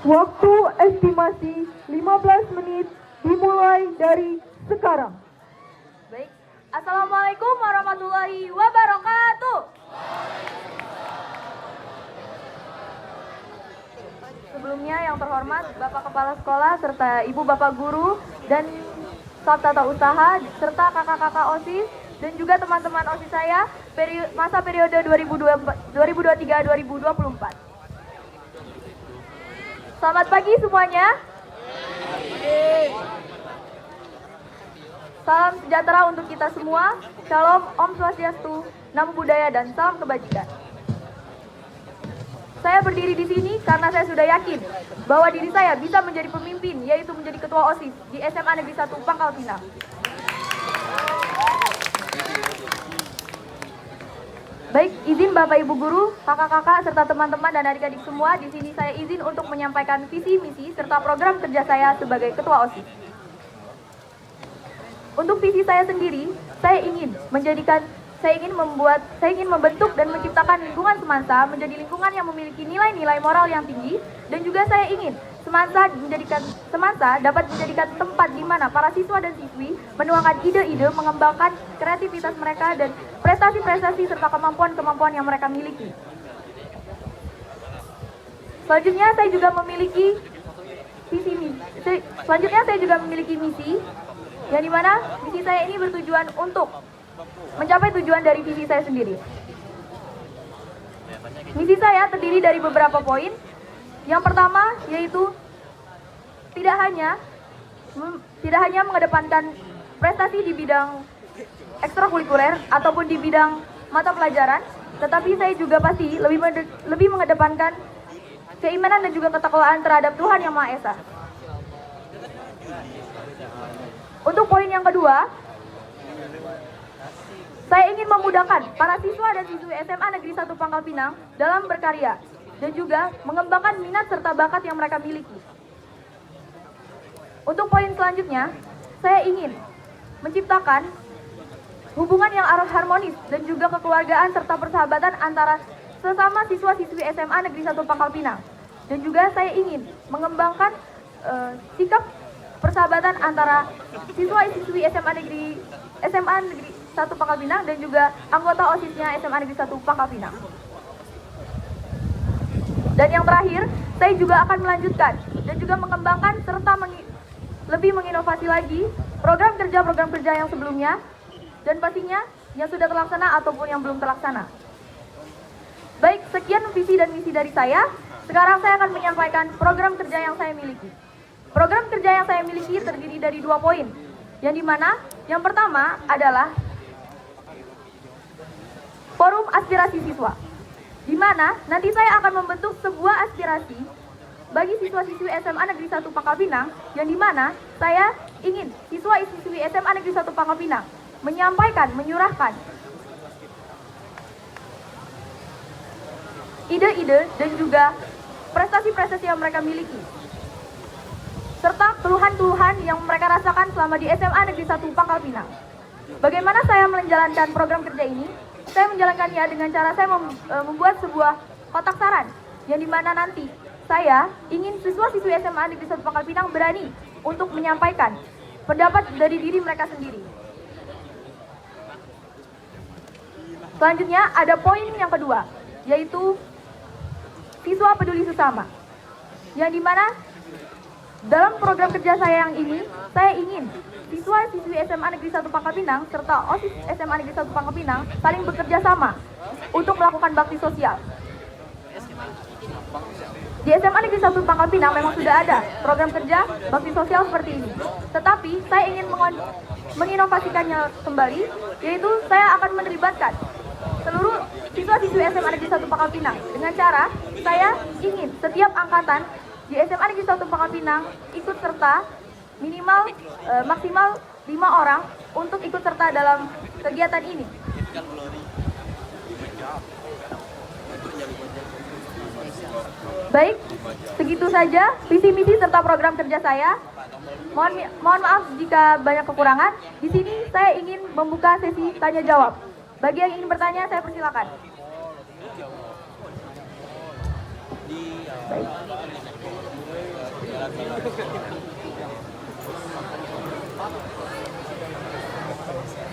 Waktu estimasi 15 menit dimulai dari sekarang. Baik. Assalamualaikum warahmatullahi wabarakatuh. Sebelumnya yang terhormat Bapak Kepala Sekolah serta Ibu Bapak Guru dan staf tata usaha serta kakak-kakak OSIS dan juga teman-teman OSIS saya masa periode 2023-2024. Selamat pagi semuanya. Salam sejahtera untuk kita semua. Shalom, Om Swastiastu, Namo Buddhaya, dan salam kebajikan. Saya berdiri di sini karena saya sudah yakin bahwa diri saya bisa menjadi pemimpin, yaitu menjadi ketua OSIS di SMA Negeri 1 Pangkal Pinang. Baik, izin Bapak Ibu Guru, kakak-kakak serta teman-teman dan adik-adik semua, di sini saya izin untuk menyampaikan visi misi serta program kerja saya sebagai ketua OSIS. Untuk visi saya sendiri, saya ingin membentuk dan menciptakan lingkungan Semansa menjadi lingkungan yang memiliki nilai-nilai moral yang tinggi, dan juga saya ingin Semansa dapat menjadikan tempat di mana para siswa dan siswi menuangkan ide-ide, mengembangkan kreativitas mereka dan prestasi-prestasi serta kemampuan-kemampuan yang mereka miliki. Selanjutnya saya juga memiliki misi yang dimana misi saya ini bertujuan untuk mencapai tujuan dari visi saya sendiri. Misi saya terdiri dari beberapa poin. Yang pertama yaitu tidak hanya mengedepankan prestasi di bidang ekstrakurikuler ataupun di bidang mata pelajaran, tetapi saya juga pasti lebih mengedepankan keimanan dan juga ketakwaan terhadap Tuhan Yang Maha Esa. Untuk poin yang kedua, saya ingin memudahkan para siswa dan siswi SMA Negeri 1 Pangkal Pinang dalam berkarya dan juga mengembangkan minat serta bakat yang mereka miliki. Untuk poin selanjutnya, saya ingin menciptakan hubungan yang harmonis dan juga kekeluargaan serta persahabatan antara sesama siswa-siswi SMA Negeri 1 Pangkal Pinang. Dan juga saya ingin mengembangkan sikap persahabatan antara siswa-siswi SMA Negeri 1 Pangkal Pinang dan juga anggota OSIS-nya SMA Negeri 1 Pangkal Pinang. Dan yang terakhir, saya juga akan melanjutkan dan juga mengembangkan serta lebih menginovasi lagi program kerja yang sebelumnya dan pastinya yang sudah terlaksana ataupun yang belum terlaksana. Baik, sekian visi dan misi dari saya. Sekarang saya akan menyampaikan program kerja yang saya miliki. Program kerja yang saya miliki terdiri dari 2 poin, yang dimana yang pertama adalah forum aspirasi siswa, di mana nanti saya akan membentuk sebuah aspirasi bagi siswa-siswi SMA Negeri 1 Pangkal Pinang, yang dimana saya ingin siswa-siswi SMA Negeri 1 Pangkal Pinang menyurahkan ide-ide dan juga prestasi-prestasi yang mereka miliki, serta keluhan-keluhan yang mereka rasakan selama di SMA Negeri 1 Pangkal Pinang. Bagaimana saya menjalankan program kerja ini? Saya menjalankannya dengan cara saya membuat sebuah kotak saran, yang dimana nanti saya ingin siswa-siswi SMA Negeri 1 Pangkal Pinang berani untuk menyampaikan pendapat dari diri mereka sendiri. Selanjutnya ada poin yang kedua, yaitu siswa peduli sesama, yang dimana dalam program kerja saya yang ini, saya ingin siswa-siswi SMA Negeri 1 Pangkal Pinang serta OSIS SMA Negeri 1 Pangkal Pinang saling bekerja sama untuk melakukan bakti sosial. Di SMA Negeri 1 Pangkal Pinang memang sudah ada program kerja bakti sosial seperti ini. Tetapi saya ingin menginovasikannya kembali, yaitu saya akan menerlibatkan seluruh siswa-siswi SMA Negeri 1 Pangkal Pinang dengan cara saya ingin setiap angkatan di SMA Negeri 1 Pangkal Pinang ikut serta maksimal 5 orang untuk ikut serta dalam kegiatan ini. Baik, segitu saja visi misi serta program kerja saya. Mohon maaf jika banyak kekurangan. Di sini saya ingin membuka sesi tanya jawab. Bagi yang ingin bertanya, saya persilakan. Baik.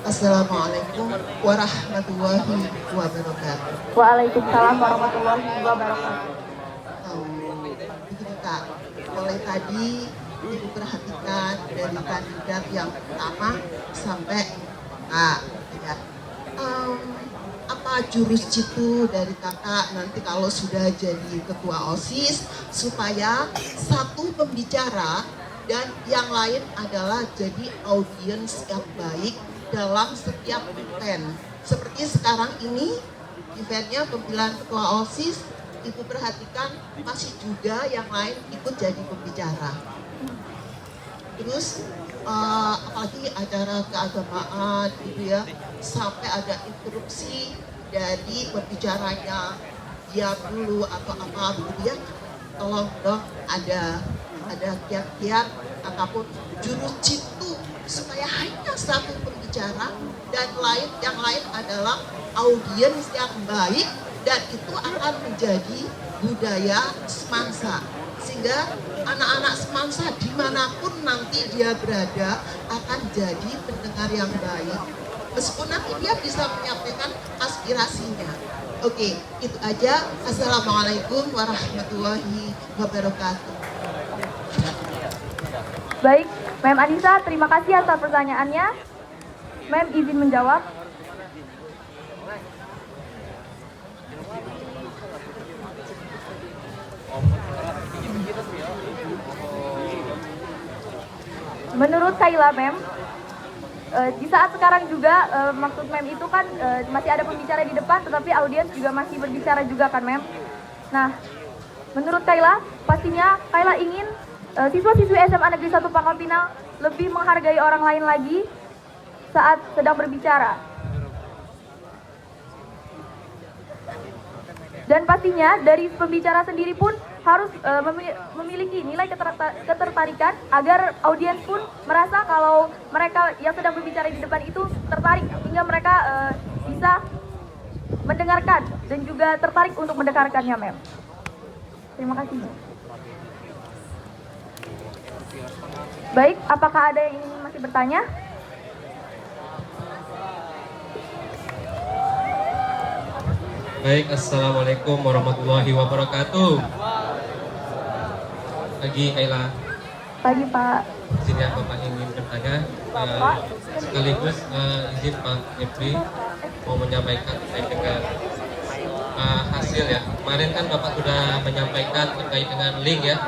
Assalamualaikum warahmatullahi wabarakatuh. Waalaikumsalam warahmatullahi wabarakatuh. Begini Kak, mulai tadi Ibu perhatikan dari kandidat yang pertama sampai A. Ya. Apa jurus jitu dari kakak nanti kalau sudah jadi ketua OSIS supaya satu pembicara dan yang lain adalah jadi audiens yang baik dalam setiap event. Seperti sekarang ini eventnya pemilihan ketua OSIS, Ibu perhatikan masih juga yang lain ikut jadi pembicara. Terus apalagi acara keagamaan gitu ya, sampai ada interupsi dari pembicaranya dia dulu atau apa begitu ya. Tolong dong ada kiat-kiat ataupun jurus jitu supaya hanya satu pembicara dan yang lain adalah audiens yang baik, dan itu akan menjadi budaya semangsa, sehingga anak-anak semangsa dimanapun nanti dia berada akan jadi pendengar yang baik, meskipun nanti dia bisa menyampaikan aspirasinya. Oke, itu aja. Assalamualaikum warahmatullahi wabarakatuh. Baik, Mem Anissa, terima kasih atas pertanyaannya. Mem izin menjawab. Menurut Kayla, Mem, di saat sekarang juga maksud Mem itu kan masih ada pembicara di depan, tetapi audiens juga masih berbicara juga kan, Mem. Nah, menurut Kayla, pastinya Kayla ingin siswa-siswi SMA Negeri 1 Pangkal Pinang lebih menghargai orang lain lagi saat sedang berbicara. Dan pastinya dari pembicara sendiri pun harus memiliki nilai ketertarikan agar audiens pun merasa kalau mereka yang sedang berbicara di depan itu tertarik, hingga mereka bisa mendengarkan dan juga tertarik untuk mendengarkannya, Mem. Terima kasih. Baik, apakah ada yang ingin masih bertanya? Baik, Assalamualaikum warahmatullahi wabarakatuh. Pagi, Kayla. Pagi, Pak. Izin ya, Bapak ingin bertanya. Sekaligus izin Pak Jeffrey mau menyampaikan terkait dengan hasil ya. Kemarin kan Bapak sudah menyampaikan terkait dengan link ya,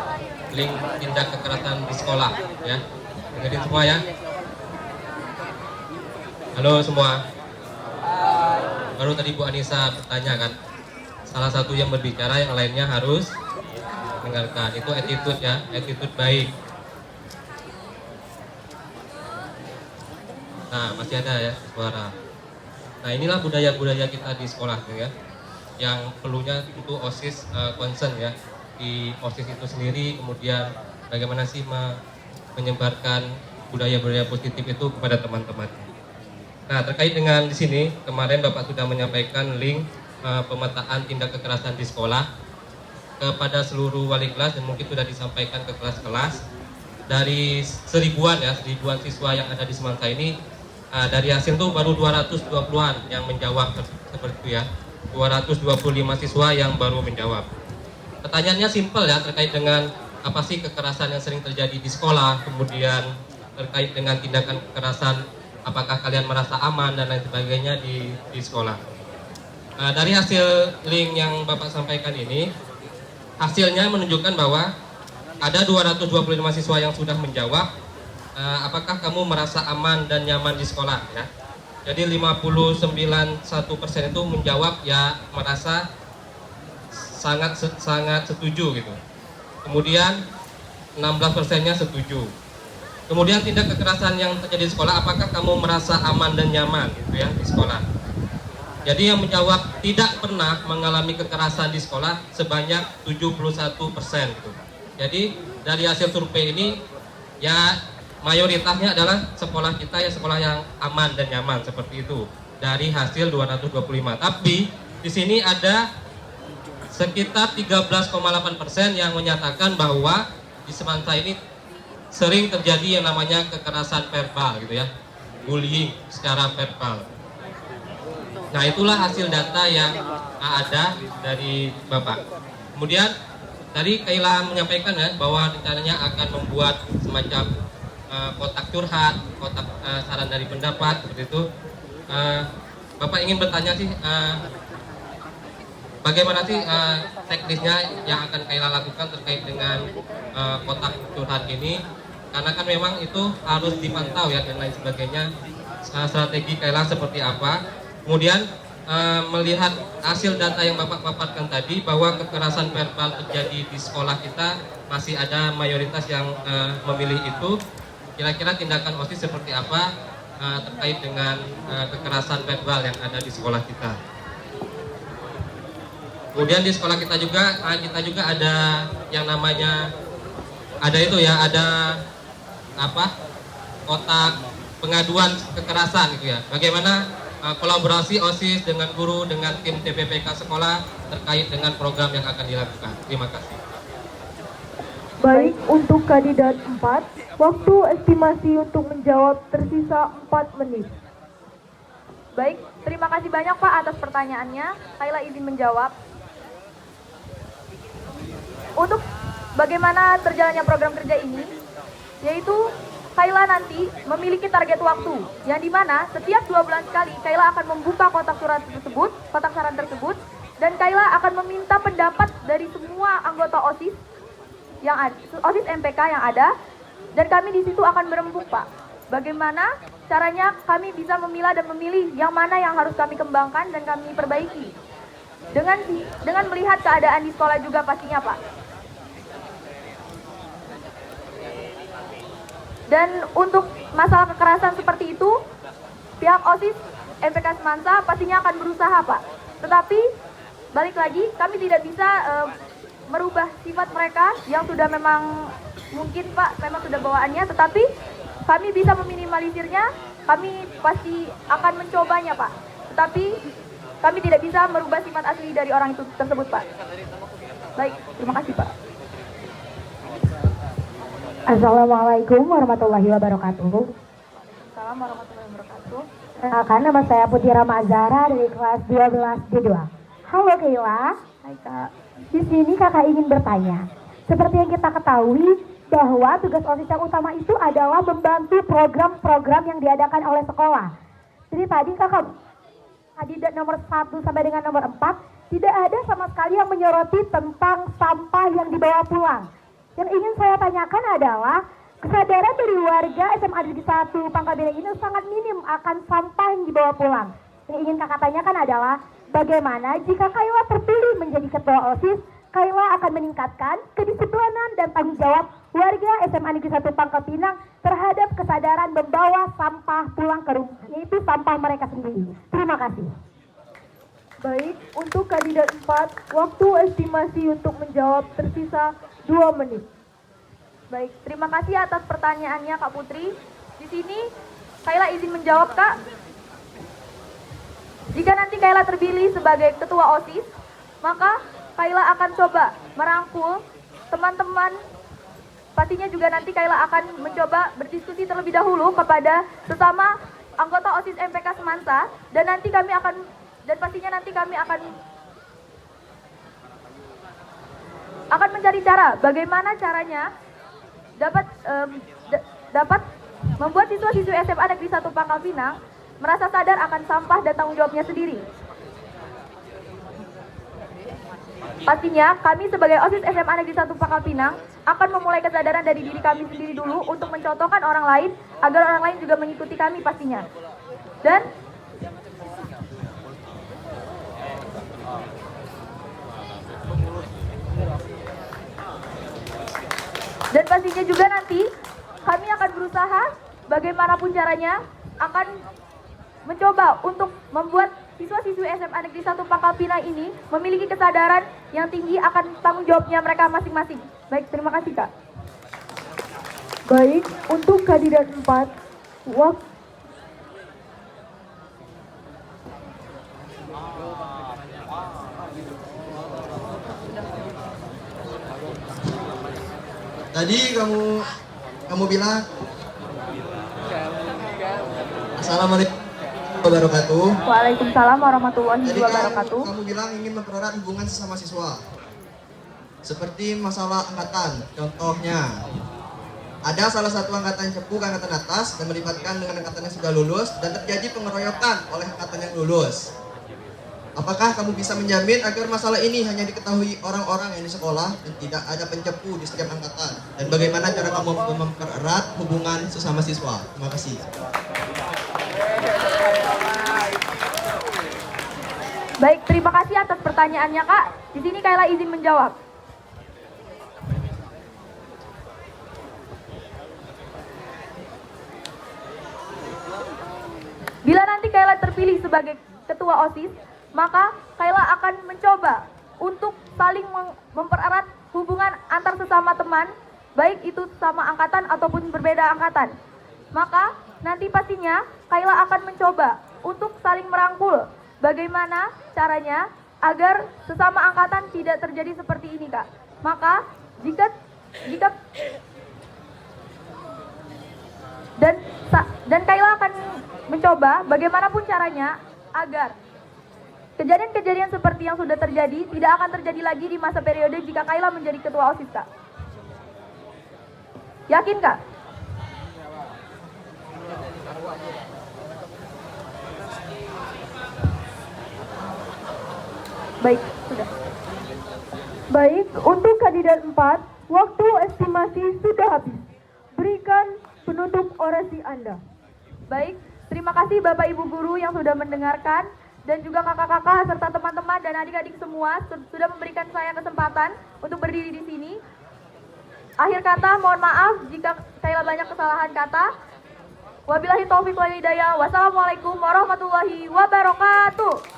link tindak kekerasan di sekolah ya. Dengerin semua ya. Halo semua. Baru tadi Bu Anissa bertanya kan, salah satu yang berbicara, yang lainnya harus mendengarkan. Itu attitude ya, attitude baik. Nah, masih ada ya suara. Nah, inilah budaya-budaya kita di sekolah ya, yang perlunya itu OSIS concern ya. Di OSIS itu sendiri, kemudian bagaimana sih menyebarkan budaya-budaya positif itu kepada teman-teman. Nah, terkait dengan di sini, kemarin Bapak sudah menyampaikan link pemetaan tindak kekerasan di sekolah kepada seluruh wali kelas, dan mungkin sudah disampaikan ke kelas-kelas. Dari seribuan siswa yang ada di Semangsa ini, dari hasil itu baru 220-an yang menjawab seperti itu ya. 225 siswa yang baru menjawab. Pertanyaannya simpel ya, terkait dengan apa sih kekerasan yang sering terjadi di sekolah, kemudian terkait dengan tindakan kekerasan, apakah kalian merasa aman dan lain sebagainya di sekolah. Dari hasil link yang Bapak sampaikan ini, hasilnya menunjukkan bahwa ada 225 siswa yang sudah menjawab, apakah kamu merasa aman dan nyaman di sekolah ya. Jadi 59,1% itu menjawab ya merasa sangat setuju gitu. Kemudian 16%-nya setuju. Kemudian tindak kekerasan yang terjadi di sekolah, apakah kamu merasa aman dan nyaman gitu ya di sekolah. Jadi yang menjawab tidak pernah mengalami kekerasan di sekolah sebanyak 71% gitu. Jadi dari hasil survei ini ya mayoritasnya adalah sekolah kita ya sekolah yang aman dan nyaman seperti itu dari hasil 225. Tapi di sini ada sekitar 13,8% yang menyatakan bahwa di Semansa ini sering terjadi yang namanya kekerasan verbal gitu ya, bullying secara verbal. Nah, itulah hasil data yang ada dari Bapak. Kemudian tadi Kaila menyampaikan ya bahwa rencananya akan membuat semacam kotak curhat, kotak saran dari pendapat seperti itu. Bapak ingin bertanya sih, bagaimana sih teknisnya yang akan Kaila lakukan terkait dengan kotak curhat ini? Karena kan memang itu harus dipantau ya dan lain sebagainya. Strategi Kaila seperti apa? Kemudian melihat hasil data yang Bapak paparkan tadi bahwa kekerasan verbal terjadi di sekolah kita masih ada mayoritas yang memilih itu. Kira-kira tindakan OSIS seperti apa terkait dengan kekerasan verbal yang ada di sekolah kita? Kemudian di sekolah kita juga ada yang namanya ada kotak pengaduan kekerasan gitu ya. Bagaimana kolaborasi OSIS dengan guru dengan tim TPPK sekolah terkait dengan program yang akan dilakukan. Terima kasih. Baik, untuk kandidat 4, waktu estimasi untuk menjawab tersisa 4 menit. Baik, terima kasih banyak Pak atas pertanyaannya. Kaila izin menjawab. Untuk bagaimana terjalannya program kerja ini, yaitu Kaila nanti memiliki target waktu, yang dimana setiap 2 bulan sekali Kaila akan membuka kotak surat tersebut, kotak saran tersebut, dan Kaila akan meminta pendapat dari semua anggota OSIS yang ada, OSIS MPK yang ada, dan kami di situ akan berembuk Pak. Bagaimana caranya kami bisa memilah dan memilih yang mana yang harus kami kembangkan dan kami perbaiki. Dengan melihat keadaan di sekolah juga pastinya Pak. Dan untuk masalah kekerasan seperti itu, pihak OSIS MPK Semansa pastinya akan berusaha Pak. Tetapi balik lagi, kami tidak bisa merubah sifat mereka yang sudah memang mungkin Pak, memang sudah bawaannya, tetapi kami bisa meminimalisirnya, kami pasti akan mencobanya Pak. Tetapi kami tidak bisa merubah sifat asli dari orang itu tersebut Pak. Baik, terima kasih Pak. Assalamualaikum warahmatullahi wabarakatuh. Assalamualaikum warahmatullahi wabarakatuh. Perkenalkan, nama saya Putri Rama Azhara dari kelas 12 D2. Halo Kaila. Hai Kak. Di sini kakak ingin bertanya. Seperti yang kita ketahui bahwa tugas OSIS yang utama itu adalah membantu program-program yang diadakan oleh sekolah. Jadi tadi kakak kandidat nomor 1 sampai dengan nomor 4 tidak ada sama sekali yang menyoroti tentang sampah yang dibawa pulang. Yang ingin saya tanyakan adalah kesadaran dari warga SMA Negeri 1 Pangkalpinang ini sangat minim akan sampah yang dibawa pulang. Yang ingin kakak tanyakan adalah bagaimana jika Kaila terpilih menjadi ketua OSIS, Kaila akan meningkatkan kedisiplinan dan tanggung jawab warga SMA Negeri 1 Pangkalpinang terhadap kesadaran membawa sampah pulang ke rumah, yaitu sampah mereka sendiri. Terima kasih. Baik, untuk kandidat 4, waktu estimasi untuk menjawab tersisa 2 menit. Baik, terima kasih atas pertanyaannya Kak Putri. Di sini Kaila izin menjawab Kak. Jika nanti Kaila terpilih sebagai ketua OSIS, maka Kaila akan coba merangkul teman-teman. Pastinya juga nanti Kaila akan mencoba berdiskusi terlebih dahulu kepada sesama anggota OSIS MPK Semansa, dan nanti kami akan mencari cara bagaimana caranya dapat membuat siswa-siswi SMA Negeri 1 Pangkalpinang merasa sadar akan sampah dan tanggung jawabnya sendiri. Pastinya kami sebagai OSIS SMA Negeri 1 Pangkalpinang akan memulai kesadaran dari diri kami sendiri dulu untuk mencontohkan orang lain agar orang lain juga mengikuti kami pastinya. Dan pastinya juga nanti kami akan berusaha bagaimanapun caranya akan mencoba untuk membuat siswa-siswi SMA Negeri 1 Pangkalpinang ini memiliki kesadaran yang tinggi akan tanggung jawabnya mereka masing-masing. Baik, terima kasih Kak. Baik, untuk kandidat 4, waktu Tadi kamu bilang Assalamualaikum warahmatullahi wabarakatuh. Waalaikumsalam warahmatullahi Tadi kan wabarakatuh. kamu bilang ingin mempererat hubungan sesama siswa. Seperti masalah angkatan, contohnya ada salah satu angkatan cepu ke angkatan atas dan melibatkan dengan angkatan yang sudah lulus dan terjadi pengeroyokan oleh angkatan yang lulus. Apakah kamu bisa menjamin agar masalah ini hanya diketahui orang-orang yang di sekolah dan tidak ada pencepu di setiap angkatan? Dan bagaimana cara kamu mempererat hubungan sesama siswa? Terima kasih. Baik, terima kasih atas pertanyaannya, Kak. Di sini Kayla izin menjawab. Bila nanti Kayla terpilih sebagai ketua OSIS, maka Kayla akan mencoba untuk saling mempererat hubungan antar sesama teman, baik itu sama angkatan ataupun berbeda angkatan. Maka nanti pastinya Kayla akan mencoba untuk saling merangkul. Bagaimana caranya agar sesama angkatan tidak terjadi seperti ini, Kak? Maka jika dan Kayla akan mencoba bagaimanapun caranya agar kejadian-kejadian seperti yang sudah terjadi tidak akan terjadi lagi di masa periode jika Kayla menjadi ketua OSIS, Kak. Yakin, Kak? Baik, sudah. Baik, untuk kandidat 4, waktu estimasi sudah habis. Berikan penutup orasi Anda. Baik, terima kasih Bapak Ibu Guru yang sudah mendengarkan dan juga kakak-kakak serta teman-teman dan adik-adik semua sudah memberikan saya kesempatan untuk berdiri di sini. Akhir kata, mohon maaf jika saya banyak kesalahan kata. Wabillahi taufiq wal hidayah. Wassalamualaikum warahmatullahi wabarakatuh.